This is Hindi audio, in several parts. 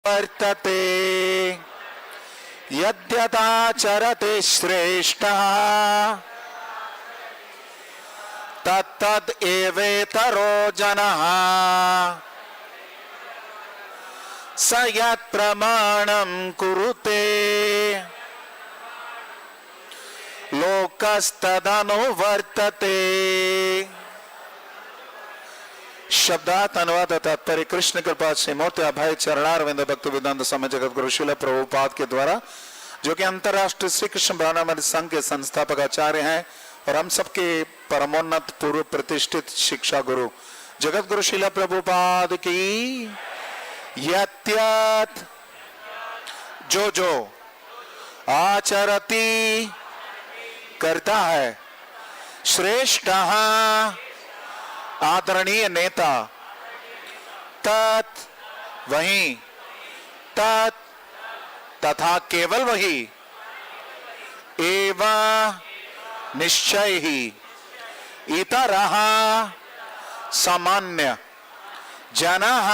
वर्तते यद्यदाचरते श्रेष्ठः तत्तद् एवेतरो जनः स यत् प्रमाणं कुरुते लोकस्तदनुवर्तते। शब्दार्थ अनुवाद तात्पर्य कृष्ण कृपा से मूर्ति अभय चरणारविंद भक्ति वेदांत समय जगत गुरु शिल प्रभुपाद के द्वारा, जो कि अंतरराष्ट्रीय श्री कृष्ण ब्रह्मांड संघ के संस्थापक आचार्य हैं और हम सबके परमोन्नत पूर्व प्रतिष्ठित शिक्षा गुरु जगत गुरु शिल प्रभुपाद की यत्यत जो जो आचरति करता है श्रेष्ठ आदरणीय नेता तत् वही तत् तथा केवल वही एवं निश्चय ही इतरः सामान्य जनः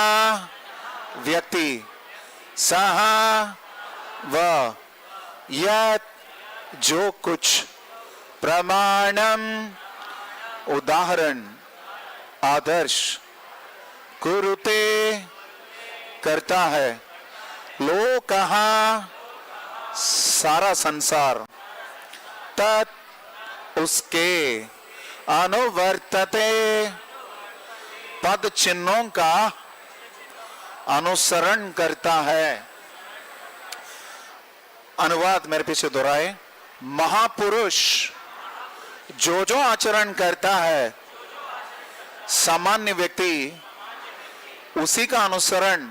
व्यक्ति सह व यत् जो कुछ प्रमाणम उदाहरण आदर्श कुरुते करता है लोकः सारा संसार तत् उसके अनुवर्तते पद चिन्हों का अनुसरण करता है। अनुवाद मेरे पीछे दोहराए। महापुरुष जो जो आचरण करता है सामान्य व्यक्ति उसी का अनुसरण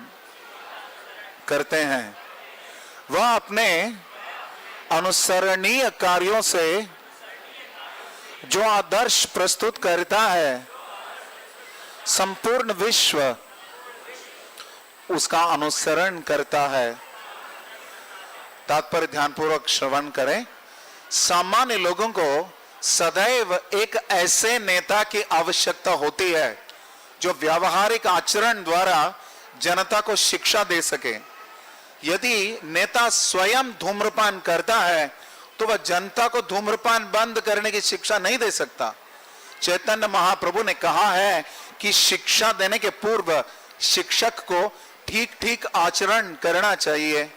करते हैं। वह अपने अनुसरणीय कार्यों से जो आदर्श प्रस्तुत करता है संपूर्ण विश्व उसका अनुसरण करता है। तात्पर्य ध्यानपूर्वक श्रवण करें। सामान्य लोगों को सदैव एक ऐसे नेता की आवश्यकता होती है जो व्यावहारिक आचरण द्वारा जनता को शिक्षा दे सके। यदि नेता स्वयं धूम्रपान करता है तो वह जनता को धूम्रपान बंद करने की शिक्षा नहीं दे सकता। चैतन्य महाप्रभु ने कहा है कि शिक्षा देने के पूर्व शिक्षक को ठीक ठीक आचरण करना चाहिए।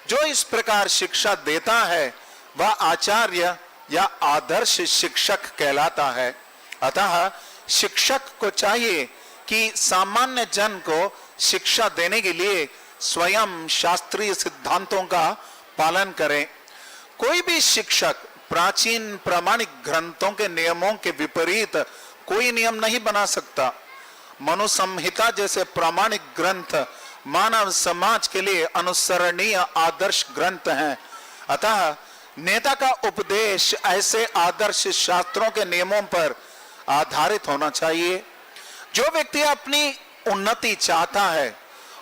जो इस प्रकार शिक्षा देता है वह आचार्य या आदर्श शिक्षक कहलाता है। अतः शिक्षक को चाहिए कि सामान्य जन को शिक्षा देने के लिए स्वयं शास्त्रीय सिद्धांतों का पालन करे। कोई भी शिक्षक प्राचीन प्रामाणिक ग्रंथों के नियमों के विपरीत कोई नियम नहीं बना सकता। मनु संहिता जैसे प्रामाणिक ग्रंथ मानव समाज के लिए अनुसरणीय आदर्श ग्रंथ हैं। अतः नेता का उपदेश ऐसे आदर्श शास्त्रों के नियमों पर आधारित होना चाहिए। जो व्यक्ति अपनी उन्नति चाहता है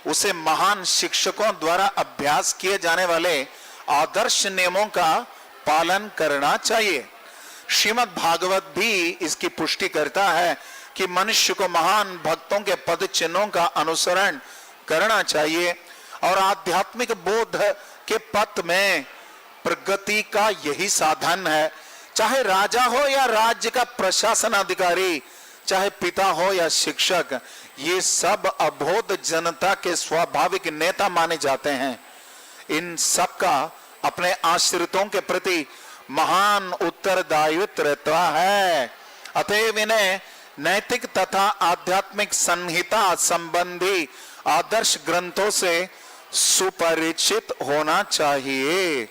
उसे महान शिक्षकों द्वारा अभ्यास किए जाने वाले आदर्श नियमों का पालन करना चाहिए। श्रीमद् भागवत भी इसकी पुष्टि करता है कि मनुष्य को महान भक्तों के पद चिन्हों का अनुसरण करना चाहिए और आध्यात्मिक बोध के पथ में प्रगति का यही साधन है। चाहे राजा हो या राज्य का प्रशासन अधिकारी, चाहे पिता हो या शिक्षक, ये सब अबोध जनता के स्वाभाविक नेता माने जाते हैं। इन सब का अपने आश्रितों के प्रति महान उत्तरदायित्व रहता है। अतएव इन्हें नैतिक तथा आध्यात्मिक संहिता संबंधी आदर्श ग्रंथों से सुपरिचित होना चाहिए।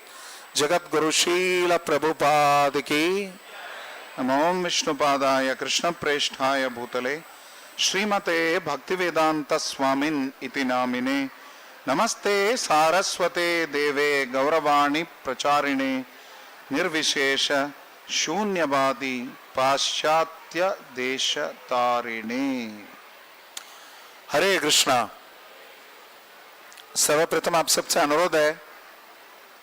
जगत गुरु शील प्रभुपाद की। नमो विष्णुपादाय कृष्ण प्रेष्ठाय भूतले श्रीमते भक्तिवेदांत स्वामिन इति नामिने नमस्ते सारस्वते देवे गौरवाणी प्रचारिणे निर्विशेष शून्यवादी पाश्चात्य देश तारिणे। हरे कृष्णा। सर्वप्रथम आप सबसे अनुरोध है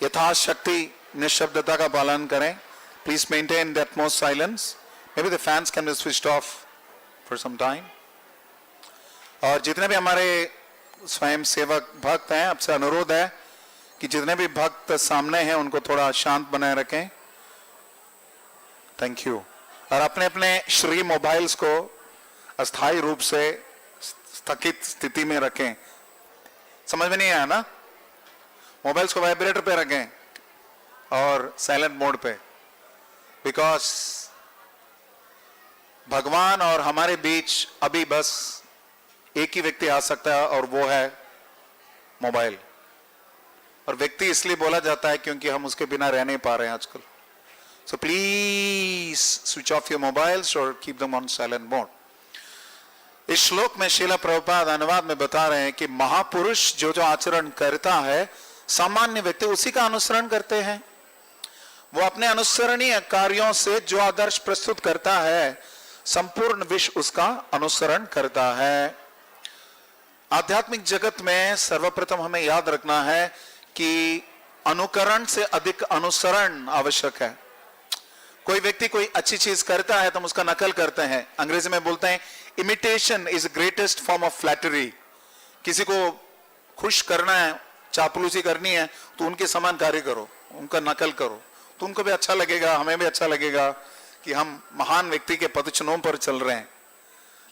यथाशक्ति निशब्दता का पालन करें। Please maintain the utmost silence. Maybe the fans can be switched off for some time. और जितने भी हमारे स्वयं सेवक भक्त हैं, आपसे अनुरोध है कि जितने भी भक्त सामने हैं उनको थोड़ा शांत बनाए रखें। Thank you. और अपने अपने श्री मोबाइल्स को अस्थायी रूप से स्थगित स्थिति में रखें। समझ में नहीं आया ना? मोबाइल्स को वाइब्रेटर पे रखें और साइलेंट मोड पे, बिकॉज भगवान और हमारे बीच अभी बस एक ही व्यक्ति आ सकता है और वो है मोबाइल। और व्यक्ति इसलिए बोला जाता है क्योंकि हम उसके बिना रह नहीं पा रहे हैं आजकल। So please switch off your mobiles और keep them on silent mode. इस श्लोक में श्रील प्रभुपाद अनुवाद में बता रहे हैं कि महापुरुष जो जो आचरण करता है, सामान्य व्यक्ति उसी का अनुसरण करते हैं। वो अपने अनुसरणीय कार्यों से जो आदर्श प्रस्तुत करता है, संपूर्ण विश्व उसका अनुसरण करता है। आध्यात्मिक जगत में सर्वप्रथम हमें याद रखना है कि अनुकरण से अधिक अनुसरण आवश्यक है। कोई व्यक्ति कोई अच्छी चीज करता है तो हम उसका नकल करते हैं। अंग्रेजी में बोलते हैं imitation is greatest form of flattery. किसी को खुश करना है, चापलूसी करनी है, तो उनके समान कार्य करो, उनका नकल करो, तो उनको भी अच्छा लगेगा, हमें भी अच्छा लगेगा कि हम महान व्यक्ति के पदचिन्हों पर चल रहे हैं।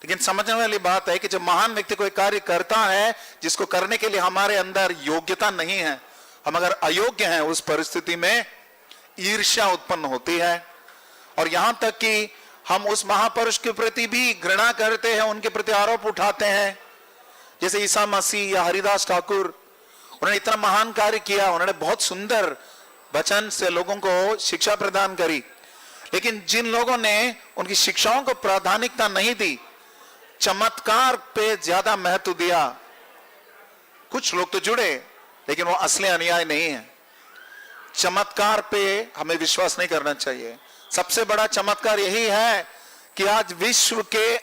लेकिन समझने वाली बात है कि जब महान व्यक्ति कोई कार्य करता है जिसको करने के लिए हमारे अंदर योग्यता नहीं है, हम अगर अयोग्य हैं, उस परिस्थिति में ईर्ष्या उत्पन्न होती है। और यहां तक कि हम उस महापुरुष के प्रति भी घृणा करते हैं, उनके प्रति आरोप उठाते हैं। जैसे ईसा मसीह या हरिदास ठाकुर, उन्होंने इतना महान कार्य किया, उन्होंने बहुत सुंदर वचन से लोगों को शिक्षा प्रदान करी, लेकिन जिन लोगों ने उनकी शिक्षाओं को प्राथमिकता नहीं दी, चमत्कार पे ज्यादा महत्व दिया, कुछ लोग तो जुड़े, लेकिन वो असली अनुयायी नहीं है। चमत्कार पे हमें विश्वास नहीं करना चाहिए। सबसे बड़ा चमत्कार यही है कि आज विश्व के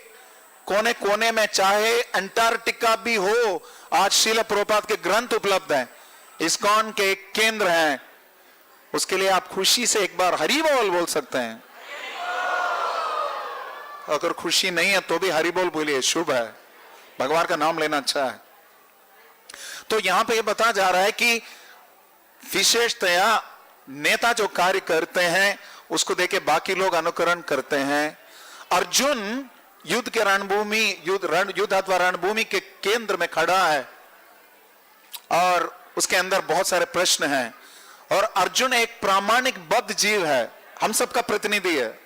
कोने कोने में, चाहे अंटार्कटिका भी हो, आज श्रील प्रभुपाद के ग्रंथ उपलब्ध हैं, इस्कॉन के केंद्र हैं। उसके लिए आप खुशी से एक बार हरि बोल बोल सकते हैं। अगर खुशी नहीं है तो भी हरि बोल बोलिए, शुभ है, भगवान का नाम लेना अच्छा है। तो यहां पे ये बताया जा रहा है कि विशेषतया नेता जो कार्य करते हैं उसको देखे बाकी लोग अनुकरण करते हैं। अर्जुन युद्ध के रणभूमि, युद्ध अथवा रणभूमि के केंद्र में खड़ा है और उसके अंदर बहुत सारे प्रश्न हैं, और अर्जुन एक प्रामाणिक बद्ध जीव है, हम सबका प्रतिनिधि है।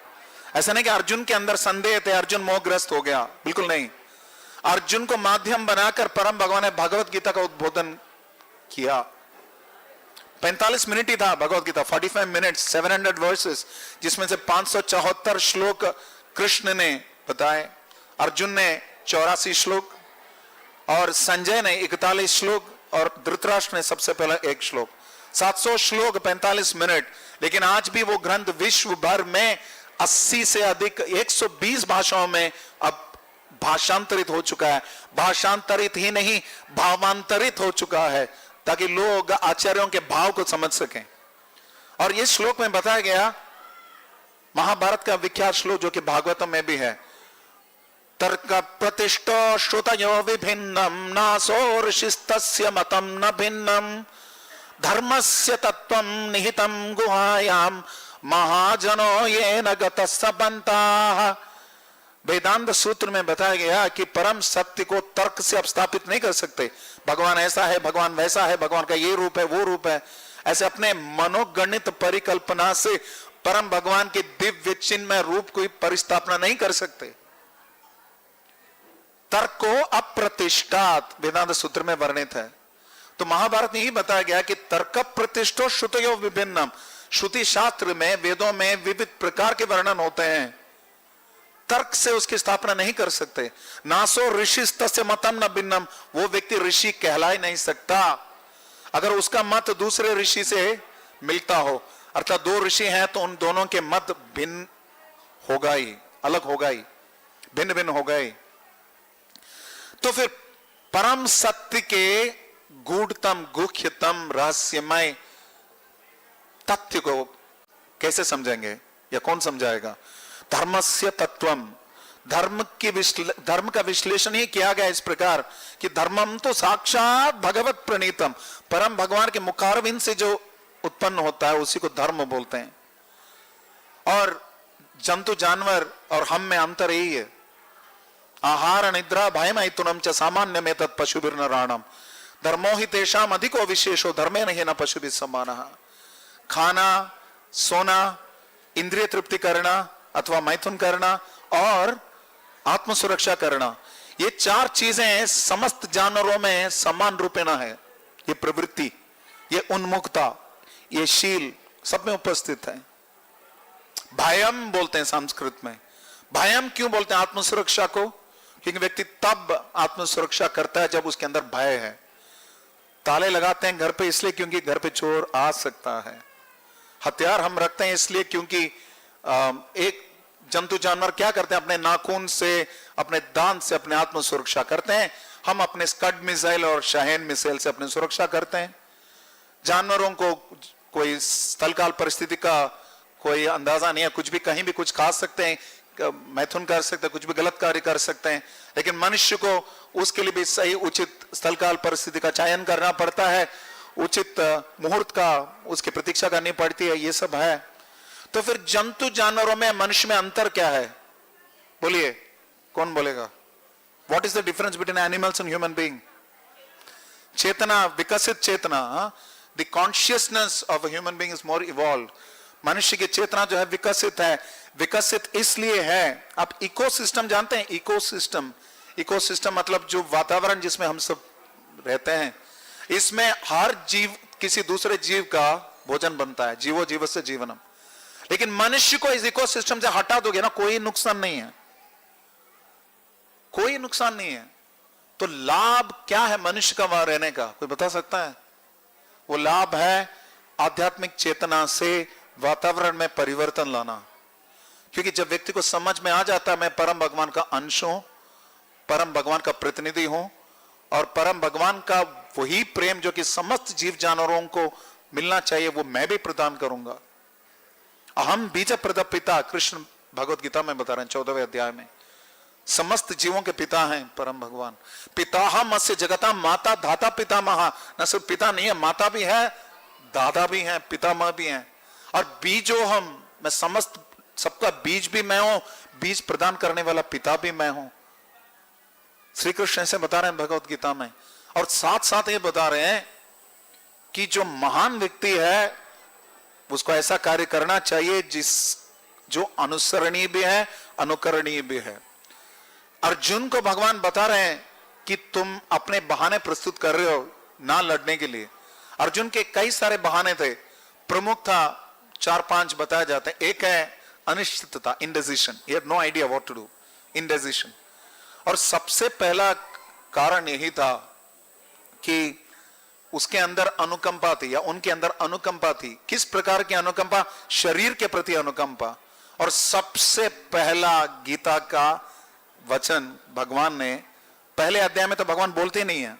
ऐसा नहीं कि अर्जुन के अंदर संदेह थे, अर्जुन मोहग्रस्त हो गया, बिल्कुल नहीं। अर्जुन को माध्यम बनाकर परम भगवान ने भगवत गीता का उद्बोधन किया। 45 मिनट ही था भगवत गीता, 45 मिनट्स, 700 वर्सेस, जिसमें से 574 श्लोक कृष्ण ने बताए, अर्जुन ने 84 श्लोक, और संजय ने 41 श्लोक, और धृतराष्ट्र ने सबसे पहला 1 श्लोक। 700 श्लोक, 45 मिनट। लेकिन आज भी वो ग्रंथ विश्व भर में 80 से अधिक 120 भाषाओं में अब भाषांतरित हो चुका है। भाषांतरित ही नहीं, भावांतरित हो चुका है, ताकि लोग आचार्यों के भाव को समझ सकें। और इस श्लोक में बताया गया महाभारत का विख्यात श्लोक जो कि भागवतम में भी है, तर्क प्रतिष्ठो श्रुतयो विभिन्नम नासो ऋषिस्तस्य मतम न भिन्नम धर्मस्य तत्वं निहितं गुहायाम महाजनो येन गतस्स बन्ताः। वेदांत सूत्र में बताया गया कि परम सत्य को तर्क से आप स्थापित नहीं कर सकते। भगवान ऐसा है, भगवान वैसा है, भगवान का ये रूप है, वो रूप है, ऐसे अपने मनोगणित परिकल्पना से परम भगवान के दिव्य चिन्मय रूप की परिस्थापना नहीं कर सकते। तर्क को अप्रतिष्ठात वेदांत सूत्र में वर्णित है। तो महाभारत में ही बताया गया कि तर्क प्रतिष्ठो श्रुतयो विभिन्नम। श्रुति शास्त्र में, वेदों में विविध प्रकार के वर्णन होते हैं, तर्क से उसकी स्थापना नहीं कर सकते। नासो ऋषिस्तस्य मतम न भिन्नम, वो व्यक्ति ऋषि कहला ही नहीं सकता अगर उसका मत दूसरे ऋषि से मिलता हो। अर्थात 2 ऋषि हैं तो उन दोनों के मत भिन्न होगा ही, अलग होगा ही, भिन्न भिन्न होगा ही। तो फिर परम सत्य के गूढ़तम, गुह्यतम, रहस्यमय तथ्य को कैसे समझेंगे या कौन समझाएगा? धर्मस्य तत्वम, धर्म का विश्लेषण ही किया गया इस प्रकार कि धर्मम तो साक्षात भगवत प्रणीतम, परम भगवान के मुखारविंद से जो उत्पन्न होता है उसी को धर्म बोलते हैं। और जंतु जानवर और हम में अंतर यही है। आहार निद्रा भयमैथुनम च सामान्य में तत् पशुभिर्नराणम धर्मो ही तेषाम अधिको विशेषो धर्मे नहीं न पशुभिः समानः। खाना, सोना, इंद्रिय तृप्ति करना अथवा मैथुन करना और आत्म सुरक्षा करना, ये चार चीजें समस्त जानवरों में समान रूपेण है। ये प्रवृत्ति, ये उन्मुखता, ये शील सब में उपस्थित है। भयम बोलते हैं संस्कृत में। भयम क्यों बोलते हैं आत्म सुरक्षा को? क्योंकि व्यक्ति तब आत्म सुरक्षा करता है जब उसके अंदर भय है। ताले लगाते हैं घर पे इसलिए क्योंकि घर पे चोर आ सकता है। हथियार हम रखते हैं इसलिए क्योंकि एक जंतु जानवर क्या करते हैं, अपने नाखून से, अपने दांत से अपने आत्म सुरक्षा करते हैं। हम अपने स्कड मिसाइल और शाहीन मिसाइल से अपनी सुरक्षा करते हैं। जानवरों को कोई स्थलकाल परिस्थिति का कोई अंदाजा नहीं है, कुछ भी कहीं भी कुछ खा सकते हैं, मैथुन कर सकते हैं, कुछ भी गलत कार्य कर सकते हैं। लेकिन मनुष्य को उसके लिए भी सही उचित स्थलकाल परिस्थिति का चयन करना पड़ता है, उचित मुहूर्त का उसकी प्रतीक्षा करनी पड़ती है। ये सब है। तो फिर जंतु जानवरों में मनुष्य में अंतर क्या है? बोलिए, कौन बोलेगा? What is the difference between animals and human being? चेतना, विकसित चेतना, the consciousness of a human being is more evolve. मनुष्य की चेतना जो है विकसित है। विकसित इसलिए है, आप इकोसिस्टम जानते हैं? इकोसिस्टम, इकोसिस्टम मतलब जो वातावरण जिसमें हम सब रहते हैं, इसमें हर जीव किसी दूसरे जीव का भोजन बनता है। जीवो जीव से जीवनम। लेकिन मनुष्य को इस इकोसिस्टम से हटा दोगे ना, कोई नुकसान नहीं है, कोई नुकसान नहीं है। तो लाभ क्या है मनुष्य का वहां रहने का? कोई बता सकता है? वो लाभ है आध्यात्मिक चेतना से वातावरण में परिवर्तन लाना। क्योंकि जब व्यक्ति को समझ में आ जाता है मैं परम भगवान का अंश हूं, परम भगवान का प्रतिनिधि हूं, और परम भगवान का वही प्रेम जो कि समस्त जीव जानवरों को मिलना चाहिए वो मैं भी प्रदान करूंगा। अहम बीज प्रद पिता, कृष्ण भगवत गीता में बता रहे हैं 14वें अध्याय में। समस्त जीवों के पिता हैं परम भगवान। पिता हम अस्य जगता माता धाता पिता महा। न सिर्फ पिता नहीं है, माता भी है, दादा भी है, पितामह भी हैं। और बीजो हम, मैं समस्त सबका बीज भी मैं हूं, बीज प्रदान करने वाला पिता भी मैं हूं। श्री कृष्ण ऐसे बता रहे हैं भगवत गीता में। और साथ साथ ये बता रहे हैं कि जो महान व्यक्ति है उसको ऐसा कार्य करना चाहिए जो अनुसरणीय भी है, अनुकरणीय भी है। अर्जुन को भगवान बता रहे हैं कि तुम अपने बहाने प्रस्तुत कर रहे हो ना लड़ने के लिए। अर्जुन के कई सारे बहाने थे, प्रमुख था 4-5 बताए जाते हैं। एक है अनिश्चितता, indecision, he had no idea what to do, indecision. और सबसे पहला कारण यही था कि उसके अंदर अनुकंपा थी, या उनके अंदर अनुकंपा थी। किस प्रकार की अनुकंपा? शरीर के प्रति अनुकंपा। और सबसे पहला गीता का वचन भगवान ने, पहले अध्याय में तो भगवान बोलते नहीं है,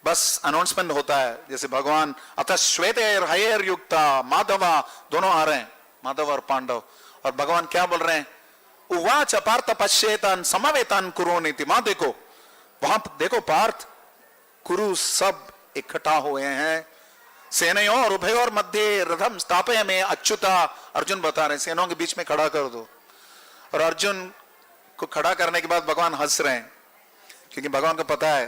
बस अनाउंसमेंट होता है। जैसे भगवान अतः श्वेतेर हयेर युक्ता माधवा, दोनों आ रहे हैं, माधव और पांडव। और भगवान क्या बोल रहे हैं? उवाच पार्थ पश्येतान समवेतान कुरुनीति। मां देखो, वहां देखो पार्थ, कुरु सब इकट्ठा हुए हैं। सेनयोर उभयोर मध्य रथम स्थापय में अच्युता। अर्जुन बता रहे हैं सेनाओं के बीच में खड़ा कर दो। और अर्जुन को खड़ा करने के बाद भगवान हंस रहे हैं, क्योंकि भगवान को पता है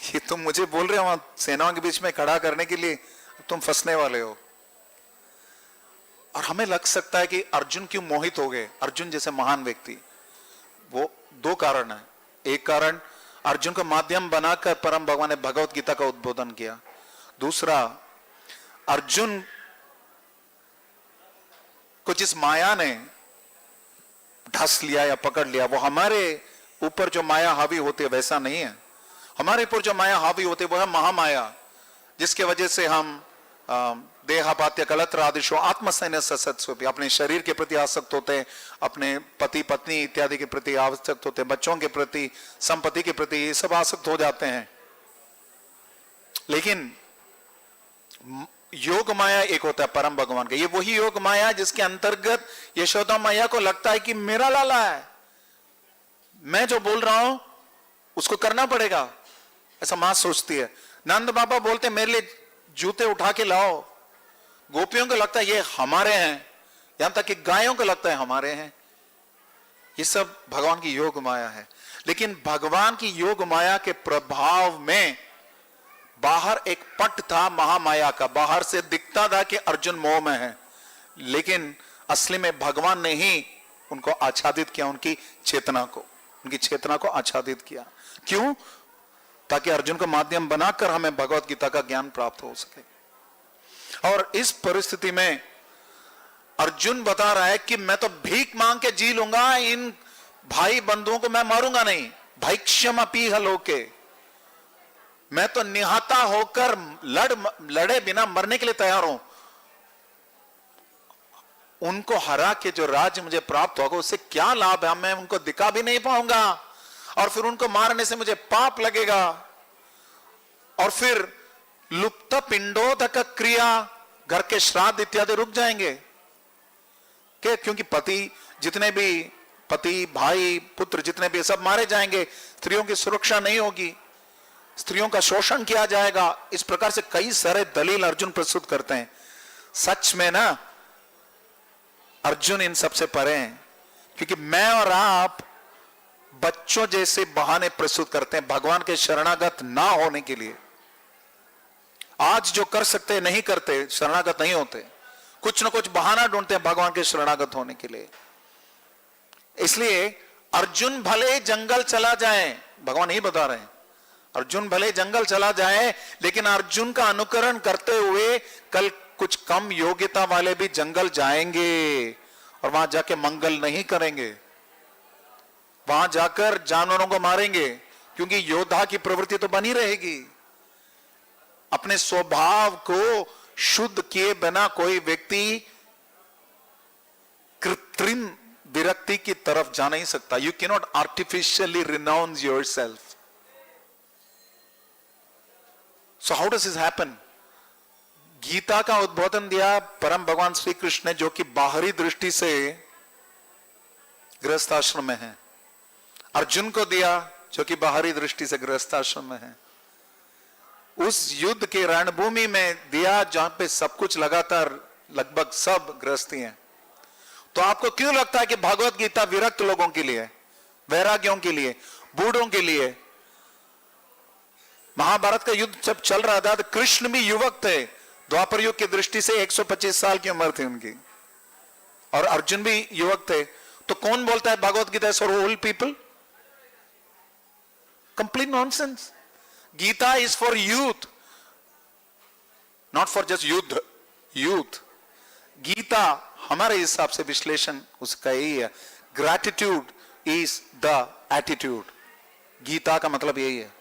कि तुम मुझे बोल रहे हो वहां सेनाओं के बीच में खड़ा करने के लिए, तुम फंसने वाले हो। और हमें लग सकता है कि अर्जुन क्यों मोहित हो गए, अर्जुन जैसे महान व्यक्ति। वो 2 कारण है। एक कारण, अर्जुन को माध्यम बनाकर परम भगवान ने भगवत गीता का उद्बोधन किया। दूसरा, अर्जुन को जिस माया ने ढस लिया या पकड़ लिया, वो हमारे ऊपर जो माया हावी होती है वैसा नहीं है। हमारे ऊपर जो माया हावी होती है वो है महामाया, जिसके वजह से हम देहापात्य कलत्रादिशो आत्मसैन्य सत्स्व, अपने शरीर के प्रति आसक्त होते हैं, अपने पति पत्नी इत्यादि के प्रति आसक्त होते हैं, बच्चों के प्रति, संपत्ति के प्रति, ये सब आसक्त हो जाते हैं। लेकिन योग माया एक होता है परम भगवान का। ये वही योग माया जिसके अंतर्गत यशोदा मैया को लगता है कि मेरा लाला है, मैं जो बोल रहा हूं उसको करना पड़ेगा, ऐसा मां सोचती है। नंद बाबा बोलते मेरे लिए जूते उठा के लाओ, गोपियों को लगता है ये हमारे हैं, यहां तक कि गायों को लगता है हमारे हैं। ये सब भगवान की योग माया है। लेकिन भगवान की योग माया के प्रभाव में बाहर एक पट था महामाया का, बाहर से दिखता था कि अर्जुन मोह में है, लेकिन असली में भगवान ने ही उनको आच्छादित किया, उनकी चेतना को आच्छादित किया। क्यों? ताकि अर्जुन को माध्यम बनाकर हमें भगवत गीता का ज्ञान प्राप्त हो सके। और इस परिस्थिति में अर्जुन बता रहा है कि मैं तो भीख मांग के जी लूंगा, इन भाई बंधुओं को मैं मारूंगा नहीं। भैक्ष्यम अपीह लोके, मैं तो निहता होकर लड़े बिना मरने के लिए तैयार हूं। उनको हरा के जो राज्य मुझे प्राप्त होगा उससे क्या लाभ है? मैं उनको दिखा भी नहीं पाऊंगा, और फिर उनको मारने से मुझे पाप लगेगा, और फिर लुप्त पिंडोदक क्रिया, घर के श्राद्ध इत्यादि रुक जाएंगे। क्योंकि पति भाई पुत्र जितने भी सब मारे जाएंगे, स्त्रियों की सुरक्षा नहीं होगी, स्त्रियों का शोषण किया जाएगा। इस प्रकार से कई सारे दलील अर्जुन प्रस्तुत करते हैं। सच में ना अर्जुन इन सबसे परे हैं, क्योंकि मैं और आप बच्चों जैसे बहाने प्रस्तुत करते हैं भगवान के शरणागत ना होने के लिए। आज जो कर सकते नहीं करते, शरणागत नहीं होते, कुछ ना कुछ बहाना ढूंढते हैं भगवान के शरणागत होने के लिए। इसलिए अर्जुन भले जंगल चला जाए, भगवान ही बता रहे हैं, अर्जुन भले जंगल चला जाए, लेकिन अर्जुन का अनुकरण करते हुए कल कुछ कम योग्यता वाले भी जंगल जाएंगे और वहां जाके मंगल नहीं करेंगे, वहां जाकर जानवरों को मारेंगे, क्योंकि योद्धा की प्रवृत्ति तो बनी रहेगी। अपने स्वभाव को शुद्ध किए बिना कोई व्यक्ति कृत्रिम विरक्ति की तरफ जा नहीं सकता। You can not artificially renounce yourself. So how does this happen? Gita का उद्बोधन दिया परम भगवान श्री कृष्ण ने, जो कि बाहरी दृष्टि से गृहस्थाश्रम में है। अर्जुन को दिया जो कि बाहरी दृष्टि से गृहस्थाश्रम में है। उस युद्ध के रणभूमि में दिया जहां पे सब कुछ लगातार लगभग सब गृहस्थी हैं। तो आपको क्यों लगता है कि भगवत गीता विरक्त लोगों के लिए, वैराग्यों के लिए, बूढ़ों के लिए? महाभारत का युद्ध जब चल रहा था तो कृष्ण भी युवक थे, द्वापर युग की दृष्टि से 125 साल की उम्र थी उनकी, और अर्जुन भी युवक थे। तो कौन बोलता है Bhagavad Gita is for old people? Complete nonsense. Gita is for youth, not for just युद्ध, यूथ। गीता हमारे हिसाब से विश्लेषण उसका यही है, gratitude is the attitude. Gita का मतलब यही है,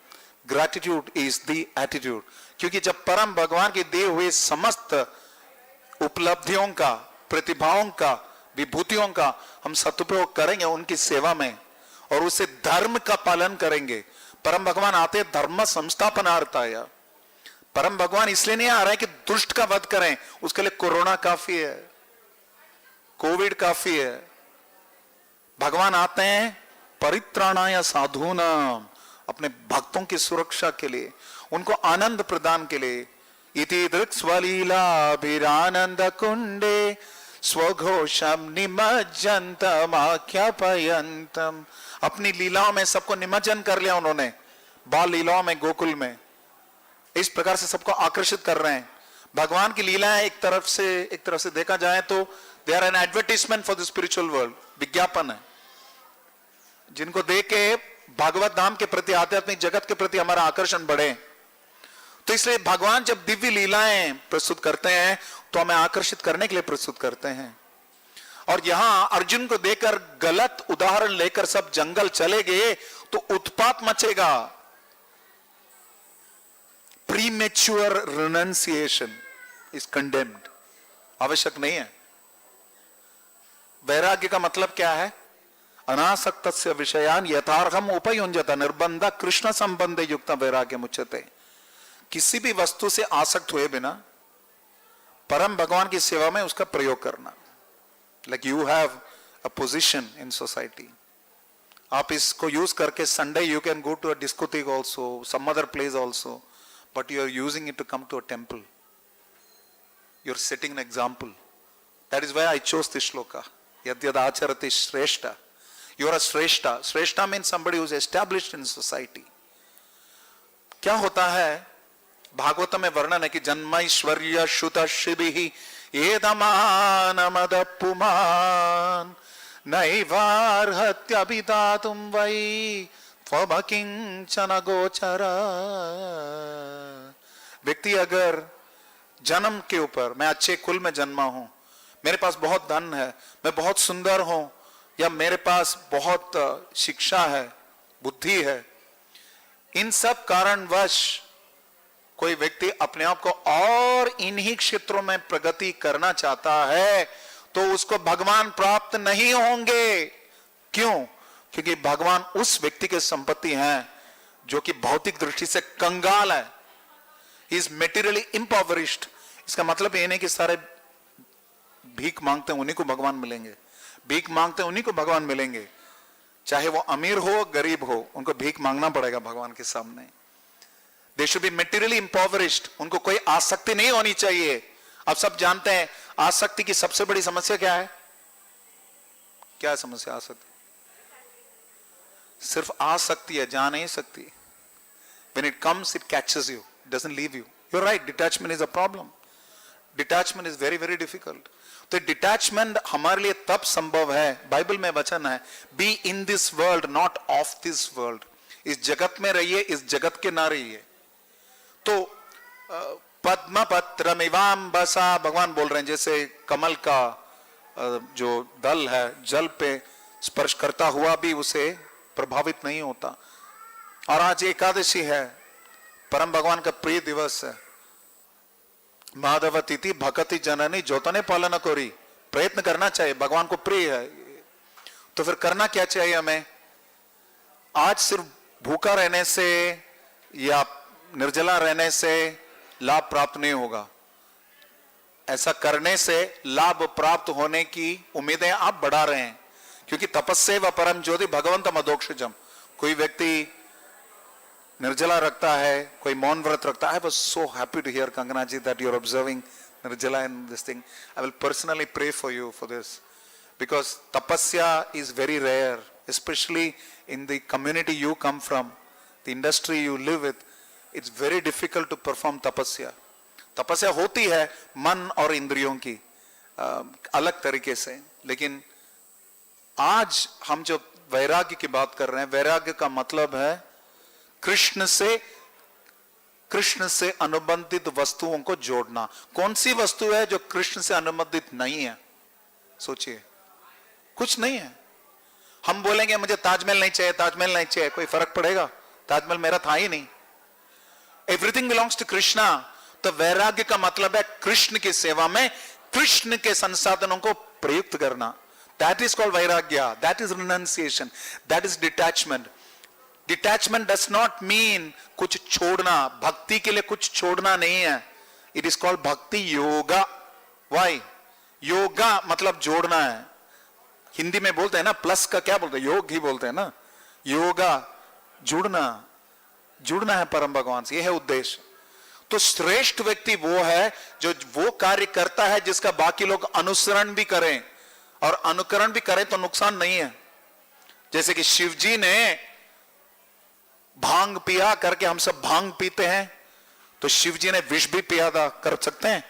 ग्रैटिट्यूड इज द एटीट्यूड। क्योंकि जब परम भगवान के दिए हुए समस्त उपलब्धियों का, प्रतिभाओं का, विभूतियों का हम सदुपयोग करेंगे उनकी सेवा में, और उसे धर्म का पालन करेंगे। परम भगवान आते धर्म संस्थापनार्थाय। परम भगवान इसलिए नहीं आ रहे कि दुष्ट का वध करें, उसके लिए कोरोना काफी है, कोविड काफी है। भगवान आते हैं परित्राणाय साधूनाम, अपने भक्तों की सुरक्षा के लिए, उनको आनंद प्रदान के लिए। इति दृक्स्वलीलाभिरानंद कुंडे स्वघोषम निमज्जन्तम आख्यापयन्तम। अपनी लीलाओं में सबको निमज्जन कर लिया उन्होंने, बाल लीलाओं में, गोकुल में। इस प्रकार से सबको आकर्षित कर रहे हैं। भगवान की लीलाएं एक तरफ से देखा जाए तो they are an advertisement for the spiritual world, विज्ञापन है, जिनको देख के भागवत धाम के प्रति, आध्यात्मिक जगत के प्रति हमारा आकर्षण बढ़े। तो इसलिए भगवान जब दिव्य लीलाएं प्रस्तुत करते हैं तो हमें आकर्षित करने के लिए प्रस्तुत करते हैं। और यहां अर्जुन को देकर गलत उदाहरण लेकर सब जंगल चले गए तो उत्पात मचेगा। प्रीमेच्योर रिनंसिएशन इज कंडेम्ड, आवश्यक नहीं है। वैराग्य का मतलब क्या है? अनासक्तस्य विषयान यथार्हम उपयुञ्जत निर्बंध कृष्ण संबंध युक्त वैराग्य मुच्यते। किसी भी वस्तु से आसक्त हुए बिना परम भगवान की सेवा में उसका प्रयोग करना। Like you have a position in society, आप इसको यूज करके Sunday you can go to a discotheque also, some other place also, but you are using it to come to a temple. You are setting an example. That is why I chose this shloka. यद्यद आचरति श्रेष्ठ. You are a shreshtha. Shreshtha means somebody who is established in society. क्या होता है, भागवत में वर्णन है कि जन्मैश्वर्य श्रुत शिभिः एदमानमद पुमान नैवार्हत्यभिदातुं वै त्वमकिंचन गोचर. व्यक्ति अगर जन्म के ऊपर, मैं अच्छे कुल में जन्मा हूं, मेरे पास बहुत धन है, मैं बहुत सुंदर हूं, या मेरे पास बहुत शिक्षा है, बुद्धि है, इन सब कारणवश कोई व्यक्ति अपने आप को और इन्हीं क्षेत्रों में प्रगति करना चाहता है, तो उसको भगवान प्राप्त नहीं होंगे. क्यों? क्योंकि भगवान उस व्यक्ति के संपत्ति हैं जो कि भौतिक दृष्टि से कंगाल है. He is materially impoverished. इसका मतलब ये नहीं कि सारे भीख मांगते हैं उन्हीं को भगवान मिलेंगे. भीख मांगते हैं उन्हीं को भगवान मिलेंगे, चाहे वो अमीर हो गरीब हो, उनको भीख मांगना पड़ेगा भगवान के सामने. They should be materially impoverished. उनको कोई आसक्ति नहीं होनी चाहिए. अब सब जानते हैं आसक्ति की सबसे बड़ी समस्या क्या है. क्या है समस्या आसक्ति? सिर्फ आसक्ति है, जा नहीं सकती. When it comes, it catches you, doesn't leave you. You're right, detachment is a problem. Detachment is very, very difficult. तो डिटैचमेंट हमारे लिए तब संभव है, बाइबल में वचन है, be in this world not of this world. इस जगत में रहिए, इस जगत के ना रहिए. तो पद्मपत्रमिवाम्बसा, भगवान बोल रहे हैं जैसे कमल का जो दल है जल पे स्पर्श करता हुआ भी उसे प्रभावित नहीं होता. और आज एकादशी है, परम भगवान का प्रिय दिवस है. माधव तिथि भक्ति जननी जोतने पालन कोरी. प्रयत्न करना चाहिए, भगवान को प्रिय है. तो फिर करना क्या चाहिए हमें? आज सिर्फ भूखा रहने से या निर्जला रहने से लाभ प्राप्त नहीं होगा. ऐसा करने से लाभ प्राप्त होने की उम्मीदें आप बढ़ा रहे हैं, क्योंकि तपस्या व परम ज्योति भगवंत मदोक्षजम. कोई व्यक्ति निर्जला रखता है, कोई मौन व्रत रखता है. I was so happy to hear, Kangana ji, that you're observing Nirjala and this thing. I will personally pray for you for this, because tapasya is very rare, especially in the community you come from, the industry you live with. It's very difficult to perform tapasya. तपस्या होती है मन और इंद्रियों की अलग तरीके से, लेकिन आज हम जो वैराग्य की बात कर रहे हैं, वैराग्य का मतलब है कृष्ण से अनुबंधित वस्तुओं को जोड़ना. कौन सी वस्तु है जो कृष्ण से अनुबंधित नहीं है? सोचिए, कुछ नहीं है. हम बोलेंगे मुझे ताजमहल नहीं चाहिए, ताजमहल नहीं चाहिए, कोई फर्क पड़ेगा? ताजमहल मेरा था ही नहीं. Everything belongs to Krishna. तो वैराग्य का मतलब है कृष्ण की सेवा में कृष्ण के संसाधनों को प्रयुक्त करना. दैट इज कॉल्ड वैराग्य. That is renunciation. That is detachment. Detachment does not mean कुछ छोड़ना. भक्ति के लिए कुछ छोड़ना नहीं है. इट इज कॉल्ड भक्ति योगा. वाई? योगा मतलब जोड़ना है. हिंदी में बोलते हैं ना, प्लस का क्या बोलते हैं? योग ही बोलते हैं ना. योगा, जुड़ना. जुड़ना है परम भगवान से, यह है उद्देश्य. तो श्रेष्ठ व्यक्ति वो है जो वो कार्य करता है जिसका बाकी लोग अनुसरण भी करें, और अनुकरण भी करें तो नुकसान नहीं है. जैसे कि शिवजी ने भांग पिया करके हम सब भांग पीते हैं, तो शिवजी ने विष भी पिया था, कर सकते हैं?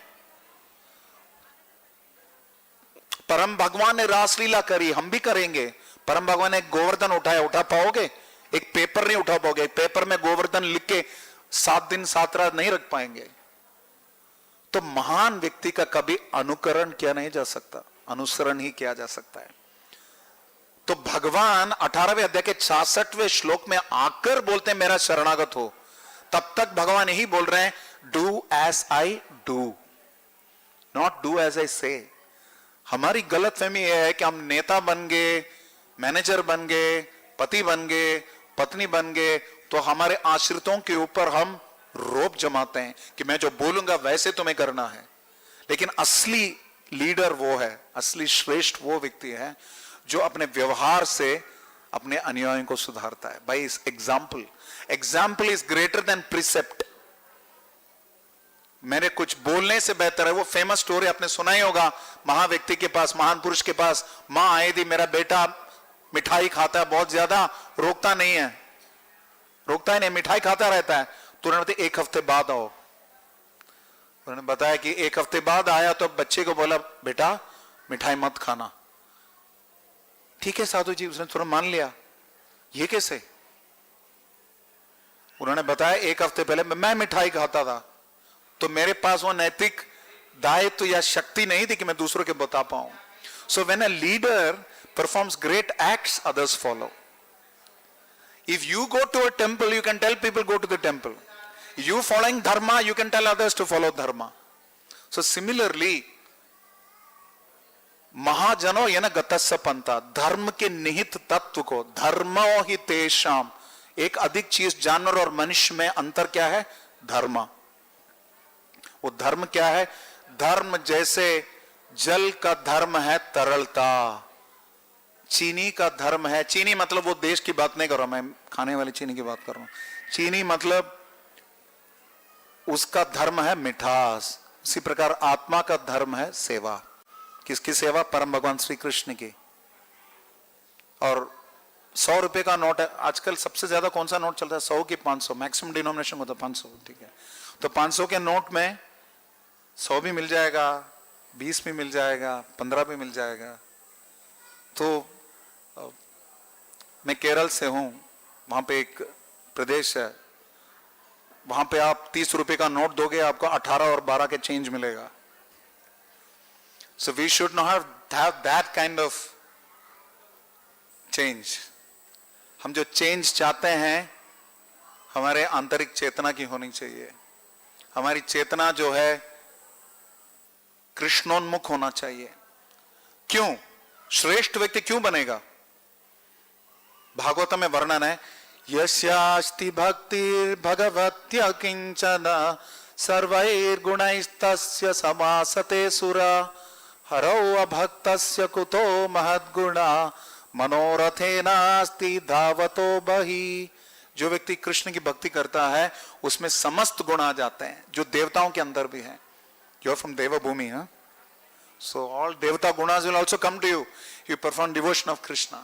परम भगवान ने रासलीला करी, हम भी करेंगे. परम भगवान ने गोवर्धन उठाया, उठा पाओगे? एक पेपर नहीं उठा पाओगे. पेपर में गोवर्धन लिख के 7 दिन 7 रात नहीं रख पाएंगे. तो महान व्यक्ति का कभी अनुकरण किया नहीं जा सकता, अनुसरण ही किया जा सकता है. तो भगवान 18वें अध्याय के 66वें श्लोक में आकर बोलते हैं मेरा शरणागत हो. तब तक भगवान यही बोल रहे हैं, do as I do, not do as I say. हमारी गलतफहमी यह है कि हम नेता बन गए, मैनेजर बन गए, पति बन गए, पत्नी बन गए, तो हमारे आश्रितों के ऊपर हम रोब जमाते हैं कि मैं जो बोलूंगा वैसे तुम्हें करना है. लेकिन असली लीडर वो है, असली श्रेष्ठ वो व्यक्ति है जो अपने व्यवहार से, अपने अनुयायियों को सुधारता है by example. Example is greater than precept. मेरे कुछ बोलने से बेहतर है। वो फेमस स्टोरी आपने सुना ही होगा, महान व्यक्ति के पास, महान पुरुष के पास मां आई थी, मेरा बेटा मिठाई खाता है बहुत ज्यादा, रोकता नहीं है, रोकता ही नहीं, मिठाई खाता रहता है। तो उन्होंने बताया 1 हफ्ते बाद आओ। उन्होंने बताया कि 1 हफ्ते बाद आया तो बच्चे को बोला बेटा मिठाई मत खाना। ठीक है साधु जी, उसने तुरंत मान लिया। ये कैसे? उन्होंने बताया 1 हफ्ते पहले मैं मिठाई खाता था, तो मेरे पास वो नैतिक दायित्व या शक्ति नहीं थी कि मैं दूसरों के बता पाऊं। So when a leader performs great acts, others follow. If you go to a temple, you can tell people go to the temple. You following dharma, you can tell others to follow dharma. So similarly, महाजनो येन गतस्य पंथा, धर्म के निहित तत्व को, धर्मो हि तेषाम, एक अधिक चीज जानवर और मनुष्य में अंतर क्या है? धर्म। वो धर्म क्या है? धर्म जैसे जल का धर्म है तरलता, चीनी का धर्म है, चीनी मतलब वो देश की बात नहीं कर रहा, मैं खाने वाली चीनी की बात कर रहा हूं। चीनी मतलब उसका धर्म है मिठास। उसी प्रकार आत्मा का धर्म है सेवा। किसकी सेवा? परम भगवान श्री कृष्ण की। और 100 रुपए का नोट है आजकल, सबसे ज्यादा कौन सा नोट चलता है? 100 की 500, मैक्सिमम डिनोमिनेशन होता है 500। ठीक है, तो 500 के नोट में 100 भी मिल जाएगा, 20 भी मिल जाएगा, 15 भी मिल जाएगा। तो मैं केरल से हूं, वहां पे एक प्रदेश है, वहां पे आप 30 रुपए का नोट दोगे, आपको 18 और 12 के चेंज मिलेगा। So we should not have that kind of change. हम जो चेंज चाहते हैं हमारे आंतरिक चेतना की होनी चाहिए। हमारी चेतना जो है कृष्णोन्मुख होना चाहिए। क्यों? श्रेष्ठ व्यक्ति क्यों बनेगा? भागवत में वर्णन है, यस्यास्ति भक्तिर् भगवत्या किंचन सर्वैर्गुणैस्तस्य समासते सुरा हरौ अभक्तस्य कुतो महद्गुणा मनोरथेनास्ति धावतो बहि। जो व्यक्ति कृष्ण की भक्ति करता है उसमें समस्त गुण आ जाते हैं जो देवताओं के अंदर भी है। यू आर फ्रॉम देवभूमि, हाँ? So all devata gunas will also come to you. You perform devotion of Krishna.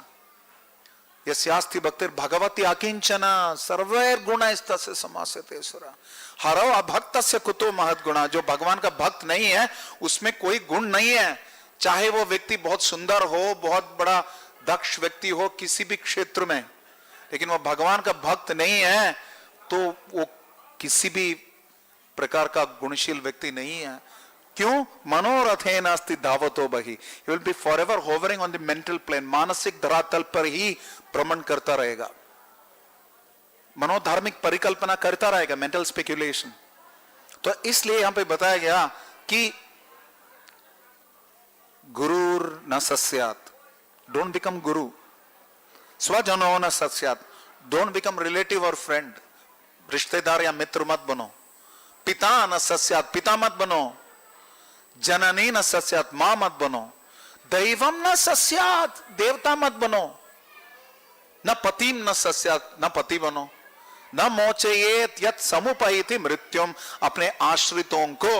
यस्यास्ति भक्तिर Bhagwati अकिंचना सर्वैर गुणैस्तस्य समासते सुरा हरौ अभक्तस्य कुतो महद्गुणा। जो भगवान का भक्त नहीं है उसमें कोई गुण नहीं है, चाहे वो व्यक्ति बहुत सुंदर हो, बहुत बड़ा दक्ष व्यक्ति हो किसी भी क्षेत्र में, लेकिन वो भगवान का भक्त नहीं है तो वो किसी भी प्रकार का गुणशील व्यक्ति नहीं है। क्यों? मनोरथेन अस्ति धावतो बहि। You will be forever hovering on the mental plane, मानसिक धरातल पर ही भ्रमण करता रहेगा, मनोधार्मिक परिकल्पना करता रहेगा, मेंटल स्पेक्युलेशन। तो इसलिए यहां पे बताया गया कि गुरुर न सस्यात, डोंट बिकम गुरु। स्वजनो न सस्यात, डोंट बिकम रिलेटिव और फ्रेंड, रिश्तेदार या मित्र मत बनो। पिता न सस्यात, पिता मत बनो। जननी न सस्यात, मां मत बनो। दैवम न सस्यात, देवता मत बनो। न पतिम न सस्यात, न पति बनो। न मोचयेत यत् समुपैति मृत्युम, अपने आश्रितों को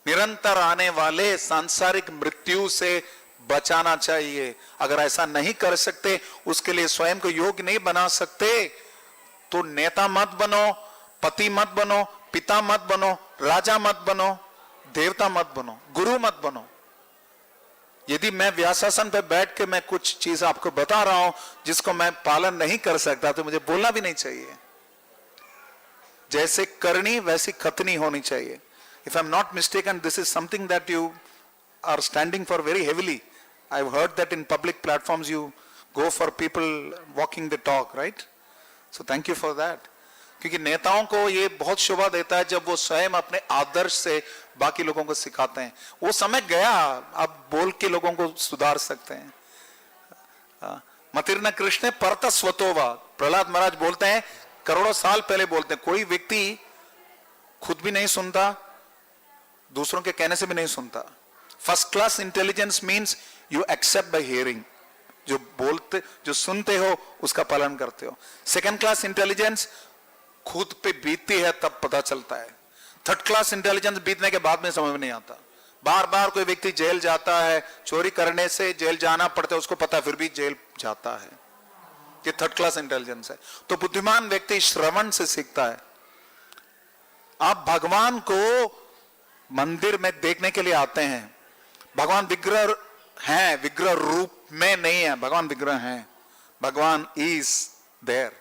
निरंतर आने वाले सांसारिक मृत्यु से बचाना चाहिए। अगर ऐसा नहीं कर सकते, उसके लिए स्वयं को योग्य नहीं बना सकते, तो नेता मत बनो, पति मत बनो, पिता मत बनो, राजा मत बनो, देवता मत बनो, गुरु मत बनो। यदि मैं व्यासासन पे बैठ के मैं कुछ चीज आपको बता रहा हूं जिसको मैं पालन नहीं कर सकता, तो मुझे बोलना भी नहीं चाहिए। जैसे करनी वैसी खतनी होनी चाहिए। If I am not mistaken, this is something that you are standing for very heavily. I have heard that in public platforms you go for people walking the talk, right? So thank you for that. क्योंकि नेताओं को ये बहुत शोभा देता है जब वो स्वयं अपने आदर्श से बाकी लोगों को सिखाते हैं। वो समय गया, अब बोल के लोगों को सुधार सकते हैं। मतिर्न कृष्ण परत स्वतोवा, प्रहलाद महाराज बोलते हैं, करोड़ों साल पहले बोलते हैं, कोई व्यक्ति खुद भी नहीं सुनता, दूसरों के कहने से भी नहीं सुनता। First class intelligence means you except by hearing. जो बोलते, जो सुनते हो उसका पालन करते हो। सेकंड क्लास इंटेलिजेंस खुद पे बीतती है तब पता चलता है। थर्ड क्लास इंटेलिजेंस बीतने के बाद में समझ में नहीं आता। बार बार कोई व्यक्ति जेल जाता है, चोरी करने से जेल जाना पड़ता है, उसको पता है, फिर भी जेल जाता है। ये थर्ड क्लास इंटेलिजेंस है। तो बुद्धिमान व्यक्ति श्रवण से सीखता है। आप भगवान को मंदिर में देखने के लिए आते हैं, भगवान विग्रह हैं, विग्रह रूप में नहीं है, भगवान विग्रह हैं। भगवान इज देयर,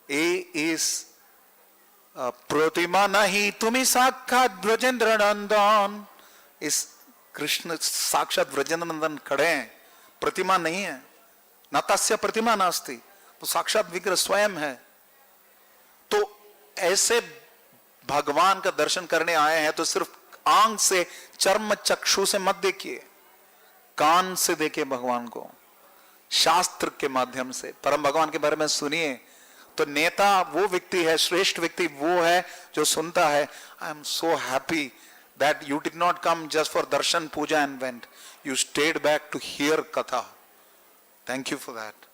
इज प्रतिमा नहीं, तुम्ही साक्षात ब्रजेंद्र नंदन। इस कृष्ण साक्षात ब्रजेंद्र नंदन खड़े हैं, प्रतिमा नहीं है। न तस्य प्रतिमा नास्ति, वो साक्षात विग्रह स्वयं है। तो ऐसे भगवान का दर्शन करने आए हैं तो सिर्फ आंख से, चर्म चक्षु से मत देखिए, कान से देखिए भगवान को, शास्त्र के माध्यम से परम भगवान के बारे में सुनिए। तो नेता वो व्यक्ति है, श्रेष्ठ व्यक्ति वो है जो सुनता है। I am so happy that you did not come just for darshan puja and went, you stayed back to hear katha. Thank you for that.